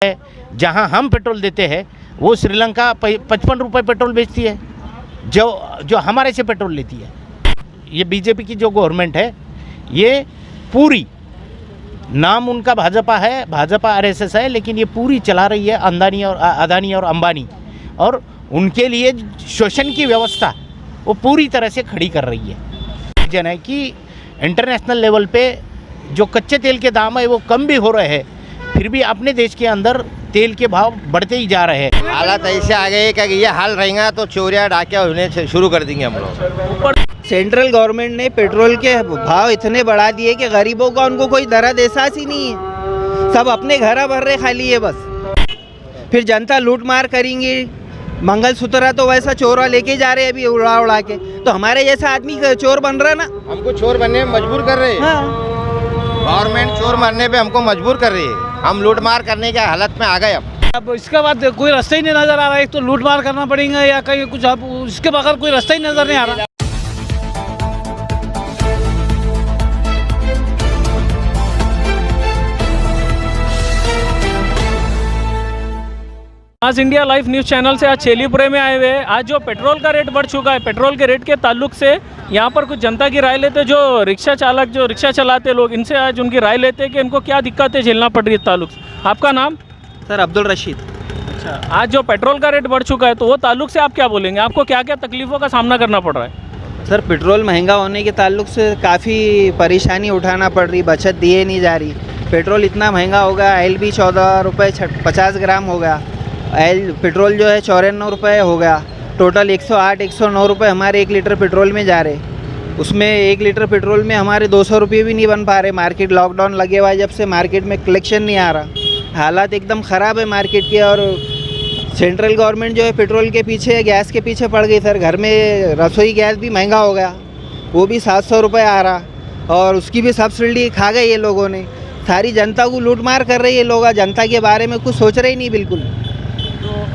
है। जहां हम पेट्रोल देते हैं वो श्रीलंका 55 रुपये पेट्रोल बेचती है, जो हमारे से पेट्रोल लेती है। ये बीजेपी की जो गवर्नमेंट है, ये पूरी, नाम उनका भाजपा है, भाजपा आरएसएस है, लेकिन ये पूरी चला रही है अदानी और अंबानी, और उनके लिए शोषण की व्यवस्था वो पूरी तरह से खड़ी कर रही है। जन है कि इंटरनेशनल लेवल पे जो कच्चे तेल के दाम है वो कम भी हो रहे हैं, फिर भी अपने देश के अंदर तेल के भाव बढ़ते ही जा रहे हैं। हालात ऐसे आ गए कि ये हाल रहेगा तो चोरियां डाकिया होने शुरू कर देंगे हम लोग। सेंट्रल गवर्नमेंट ने पेट्रोल के भाव इतने बढ़ा दिए कि गरीबों का उनको कोई दर्द एहसास ही नहीं है। सब अपने घर भर रहे खाली है बस। फिर जनता लूट मार करेंगी। मंगलसूत्र तो वैसा चोरा लेके जा रहे हैं अभी उड़ा उड़ा के, तो हमारे जैसा आदमी चोर बन रहा ना। हमको चोर बनने में मजबूर कर रहे हैं। गवर्नमेंट चोर बनने पे हमको मजबूर कर रही है। हम लूट मार करने के हालत में आ गए अब इसके बाद कोई रास्ता ही नहीं नजर आ रहा है। एक तो लूट मार करना पड़ेगा या कहीं कुछ, अब इसके बगैर कोई रास्ता ही नजर नहीं आ रहा। आज इंडिया लाइव न्यूज़ चैनल से आज चेलीपुरे में आए हुए हैं। आज जो पेट्रोल का रेट बढ़ चुका है, पेट्रोल के रेट के ताल्लुक से यहाँ पर कुछ जनता की राय लेते, जो रिक्शा चालक, जो रिक्शा चलाते लोग, इनसे आज उनकी राय लेते हैं कि इनको क्या दिक्कतें झेलना पड़ रही है ताल्लुक से। आपका नाम? सर अब्दुल रशीद। अच्छा, आज जो पेट्रोल का रेट बढ़ चुका है तो वो ताल्लुक से आप क्या बोलेंगे? आपको क्या क्या तकलीफ़ों का सामना करना पड़ रहा है? सर पेट्रोल महंगा होने के ताल्लुक से काफ़ी परेशानी उठाना पड़ रही, बचत दिए नहीं जा रही। पेट्रोल इतना महंगा हो गया, एल भी 14 रुपये 50 ग्राम हो गया। पेट्रोल जो है 94 रुपये हो गया। टोटल 108-109 रुपये हमारे 1 लीटर पेट्रोल में जा रहे। उसमें 1 लीटर पेट्रोल में हमारे 200 रुपये भी नहीं बन पा रहे। मार्केट लॉकडाउन लगे हुआ है, जब से मार्केट में कलेक्शन नहीं आ रहा। हालात एकदम ख़राब है मार्केट के। और सेंट्रल गवर्नमेंट जो है पेट्रोल के पीछे, गैस के पीछे पड़ गई। सर घर में रसोई गैस भी महंगा हो गया, वो भी 700 रुपये आ रहा, और उसकी भी सब्सिडी खा गए ये लोगों ने। सारी जनता को लूट मार कर रही है लोग। जनता के बारे में कुछ सोच रहे ही नहीं बिल्कुल।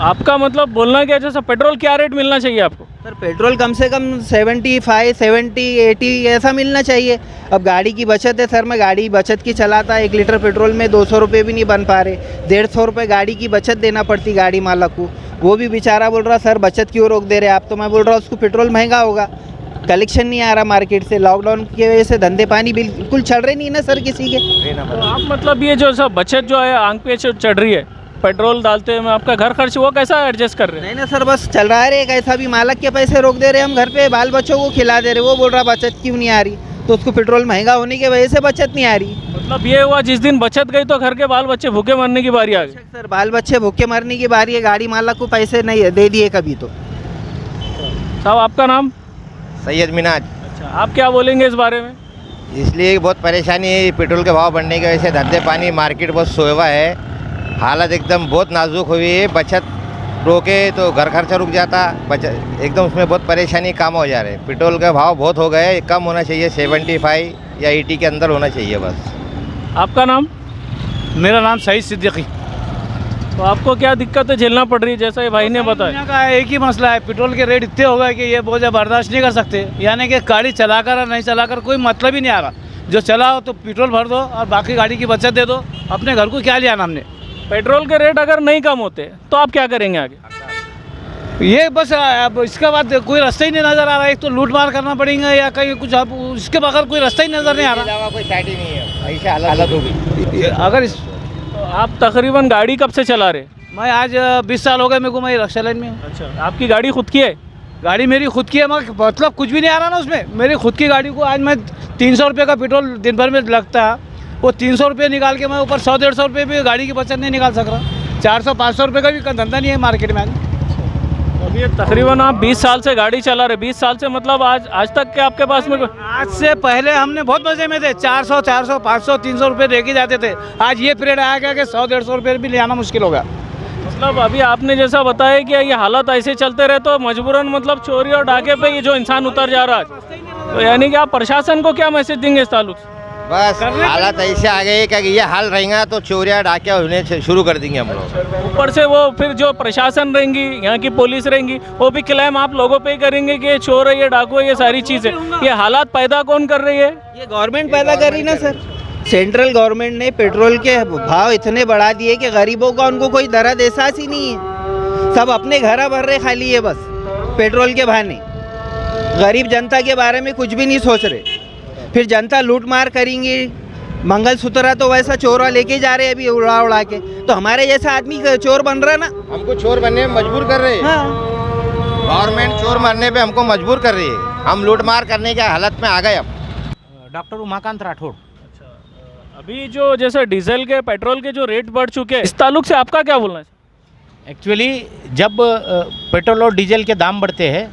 आपका मतलब बोलना क्या, जैसा पेट्रोल क्या रेट मिलना चाहिए आपको? सर पेट्रोल कम से कम 75, 70, 80 ऐसा मिलना चाहिए। अब गाड़ी की बचत है सर, मैं गाड़ी बचत की चलाता, 1 लीटर पेट्रोल में 200 रुपये भी नहीं बन पा रहे। 150 रुपये गाड़ी की बचत देना पड़ती गाड़ी मालक को। वो भी बेचारा बोल रहा सर बचत क्यों रोक दे रहे आप? तो मैं बोल रहा उसको पेट्रोल महंगा होगा, कलेक्शन नहीं आ रहा मार्केट से। लॉकडाउन की वजह से धंधे पानी बिल्कुल चल रहे नहीं ना सर किसी के। तो आप मतलब ये जो सब बचत जो है आंख पे चढ़ रही है पेट्रोल डालते हैं, आपका घर खर्च वो कैसा एडजस्ट कर रहे हैं? नहीं ना सर, बस चल रहा है। कैसा भी मालक के पैसे रोक दे रहे, हम घर पे बाल बच्चों को खिला दे रहे। वो बोल रहा बचत क्यों नहीं आ रही, तो उसको पेट्रोल महंगा होने की वजह से बचत नहीं आ रही। मतलब ये हुआ जिस दिन बचत गई तो घर के बाल बच्चे भूखे मरने की बारी आ गई। सर बाल बच्चे भूखे मरने की बारी है, गाड़ी मालक को पैसे नहीं दे दिए कभी। तो साहब आपका नाम? सैयद मिनाज। अच्छा, आप क्या बोलेंगे इस बारे में? इसलिए बहुत परेशानी है, पेट्रोल के भाव बढ़ने की वजह से धंधे पानी मार्केट बहुत सोया है। हालत एकदम बहुत नाजुक हुई है। बचत रोके तो घर खर्चा रुक जाता, बचत एकदम उसमें बहुत परेशानी काम हो जा रहे। पेट्रोल का भाव बहुत हो गए, कम होना चाहिए, 75 या 80 के अंदर होना चाहिए बस। आपका नाम? मेरा नाम सईद सिद्दीकी। तो आपको क्या दिक्कतें झेलना पड़ रही है, जैसा ये भाई ने बताया? दुनिया का एक ही मसला है, पेट्रोल के रेट इतने हो गए कि ये बहुत बर्दाश्त नहीं कर सकते। यानी कि गाड़ी चलाकर और नहीं चलाकर कोई मतलब ही नहीं आ रहा। जो चलाओ तो पेट्रोल भर दो और बाकी गाड़ी की बचत दे दो, अपने घर को क्या लिया ना हमने। पेट्रोल के रेट अगर नहीं कम होते तो आप क्या करेंगे आगे? ये बस अब इसके बाद कोई रास्ता ही नहीं नज़र आ रहा है। एक तो लूट मार करना पड़ेगा या कहीं कुछ, अब इसके बगैर कोई रास्ता ही नज़र नहीं आ रहा। कोई साइड ही नहीं है, ऐसे हालत होगी। अगर तो आप तकरीबन गाड़ी कब से चला रहे? मैं आज 20 साल हो गए मेरे को, मैं रक्षा लाइन में हूँ। अच्छा, आपकी गाड़ी खुद की है? गाड़ी मेरी खुद की है, मतलब कुछ भी नहीं आ रहा ना उसमें। मेरी खुद की गाड़ी को आज मैं 300 रुपये का पेट्रोल दिन भर में लगता है, वो 300 रुपये निकाल के मैं ऊपर 100-150 रुपये भी गाड़ी की बचत नहीं निकाल सक रहा। 400-500 रुपये का भी धंधा नहीं है मार्केट में। अभी तकरीबन आप 20 साल से गाड़ी चला रहे। 20 साल से मतलब आज तक के आपके पास में? आज से पहले हमने बहुत मजे में थे। 400, 500, 300 रुपये लेके जाते थे। आज ये पीरियड आया गया कि 100-150 रुपये भी ले आना मुश्किल हो गया। मतलब अभी आपने जैसा बताया कि ये हालात ऐसे चलते रहे तो मजबूरन मतलब चोरी और डाके पे ये जो इंसान उतर जा रहा है, तो यानी कि आप प्रशासन को क्या मैसेज देंगे इस ताल्लुक से? बस हालत ऐसे आ गए कि ये हाल रहेगा तो चोरियां डाकिया होने शुरू कर देंगे हम लोग। ऊपर से वो फिर जो प्रशासन रहेंगी, यहाँ की पुलिस रहेंगी, वो भी क्लेम आप लोगों पे ही करेंगे कि ये चोर है, ये डाकू है, ये सारी चीज़ें। ये हालात पैदा कौन कर रही है? ये गवर्नमेंट पैदा कर रही ना सर। सेंट्रल गवर्नमेंट ने पेट्रोल के भाव इतने बढ़ा दिए कि गरीबों का उनको कोई दर्द एहसास ही नहीं है। सब अपने घर भर रहे खाली है बस पेट्रोल के बहाने। गरीब जनता के बारे में कुछ भी नहीं सोच रहे। फिर जनता लूट मार करेंगी। मंगलसूत्र तो वैसा चोरा लेके जा रहे हैं अभी उड़ा उड़ा के, तो हमारे जैसा आदमी चोर बन रहा ना। हमको चोर बनने में मजबूर कर रहे हैं। हाँ। गवर्नमेंट चोर बनने पे हमको मजबूर कर रही है। हम लूट मार करने के हालत में आ गए अब। डॉक्टर उमाकांत राठौड़। अभी जो जैसे डीजल के पेट्रोल के जो रेट बढ़ चुके हैं, इस ताल्लुक से आपका क्या बोलना है? एक्चुअली जब पेट्रोल और डीजल के दाम बढ़ते हैं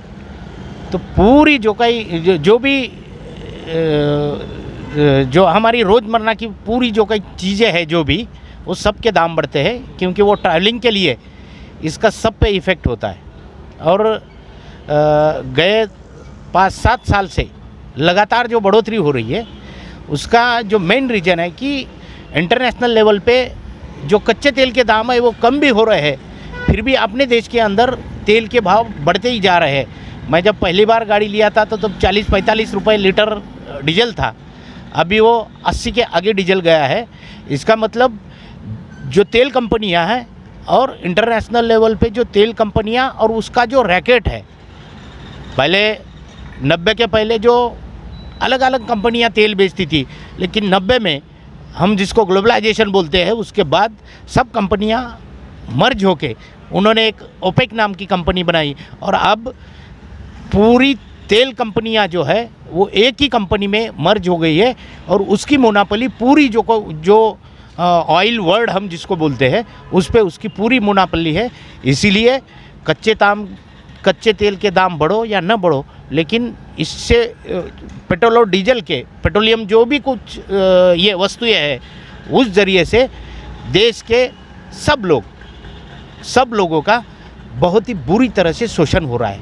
तो पूरी जो भी जो हमारी रोज़मर्रा की पूरी जो कई चीज़ें हैं जो भी वो सब के दाम बढ़ते हैं, क्योंकि वो ट्रैवलिंग के लिए इसका सब पे इफ़ेक्ट होता है। और गए 5-7 साल से लगातार जो बढ़ोतरी हो रही है उसका जो मेन रीज़न है कि इंटरनेशनल लेवल पे जो कच्चे तेल के दाम है वो कम भी हो रहे हैं, फिर भी अपने देश के अंदर तेल के भाव बढ़ते ही जा रहे हैं। मैं जब पहली बार गाड़ी लिया था तो तब 40-45 रुपये लीटर डीजल था, अभी वो 80 के आगे डीजल गया है। इसका मतलब जो तेल कंपनियां हैं और इंटरनेशनल लेवल पे जो तेल कंपनियां और उसका जो रैकेट है, पहले 90 के पहले जो अलग अलग कंपनियां तेल बेचती थी, लेकिन 90 में हम जिसको ग्लोबलाइजेशन बोलते हैं उसके बाद सब कंपनियां मर्ज होके उन्होंने एक ओपेक नाम की कंपनी बनाई और अब पूरी तेल कंपनियां जो है वो एक ही कंपनी में मर्ज हो गई है और उसकी मोनोपोली पूरी जो ऑयल वर्ल्ड हम जिसको बोलते हैं उस पे उसकी पूरी मोनोपोली है। इसीलिए कच्चे तेल के दाम बढ़ो या न बढ़ो, लेकिन इससे पेट्रोल और डीजल के पेट्रोलियम जो भी कुछ ये वस्तुएं हैं उस ज़रिए से देश के सब लोगों का बहुत ही बुरी तरह से शोषण हो रहा है।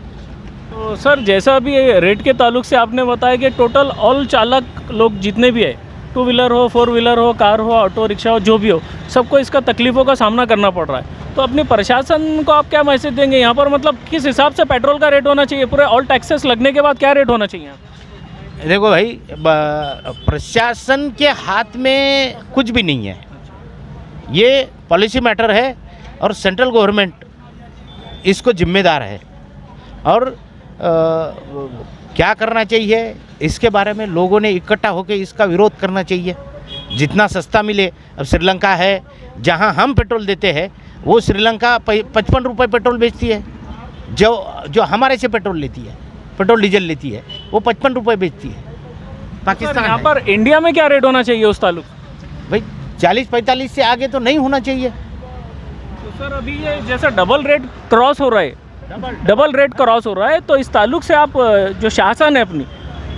तो सर जैसा अभी रेट के ताल्लुक से आपने बताया कि टोटल ऑल चालक लोग जितने भी है, 2 व्हीलर हो, 4 व्हीलर हो, कार हो, ऑटो रिक्शा हो, जो भी हो, सबको इसका तकलीफ़ों का सामना करना पड़ रहा है। तो अपने प्रशासन को आप क्या मैसेज देंगे यहाँ पर, मतलब किस हिसाब से पेट्रोल का रेट होना चाहिए, पूरे ऑल टैक्सेस लगने के बाद क्या रेट होना चाहिए? देखो भाई, प्रशासन के हाथ में कुछ भी नहीं है, ये पॉलिसी मैटर है और सेंट्रल गवर्नमेंट इसको जिम्मेदार है। और क्या करना चाहिए इसके बारे में लोगों ने इकट्ठा होकर इसका विरोध करना चाहिए। जितना सस्ता मिले, अब श्रीलंका है जहां हम पेट्रोल देते हैं वो श्रीलंका 55 रुपये पेट्रोल बेचती है, जो हमारे से पेट्रोल लेती है, पेट्रोल डीजल लेती है, वो 55 रुपये बेचती है। पाकिस्तान यहाँ पर इंडिया में क्या रेट होना चाहिए उस ताल्लुक? भाई 40-45 से आगे तो नहीं होना चाहिए। तो सर अभी ये जैसा डबल रेट क्रॉस हो रहा है, तो इस ताल्लुक से आप जो शासन है अपनी,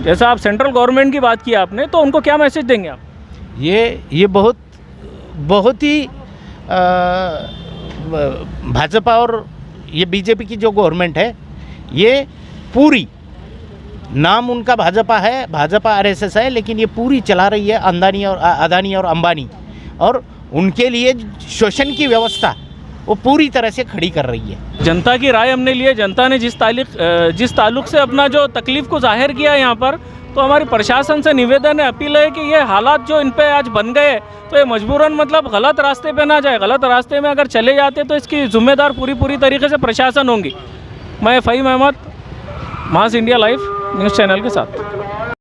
जैसा आप सेंट्रल गवर्नमेंट की बात की आपने, तो उनको क्या मैसेज देंगे आप? ये बहुत ही भाजपा और ये बीजेपी की जो गवर्नमेंट है, ये पूरी नाम उनका भाजपा है, भाजपा आरएसएस है, लेकिन ये पूरी चला रही है अदानी और अंबानी, और उनके लिए शोषण की व्यवस्था वो पूरी तरह से खड़ी कर रही है। जनता की राय हमने ली है, जनता ने जिस ताल्लुक से अपना जो तकलीफ़ को जाहिर किया है यहाँ पर, तो हमारी प्रशासन से निवेदन है, अपील है कि ये हालात जो इन पे आज बन गए तो ये मजबूरन मतलब गलत रास्ते पे ना जाए। गलत रास्ते में अगर चले जाते तो इसकी जिम्मेदार पूरी तरीके से प्रशासन होंगी। मैं फ़हीम अहमद, मास इंडिया लाइव न्यूज़ चैनल के साथ।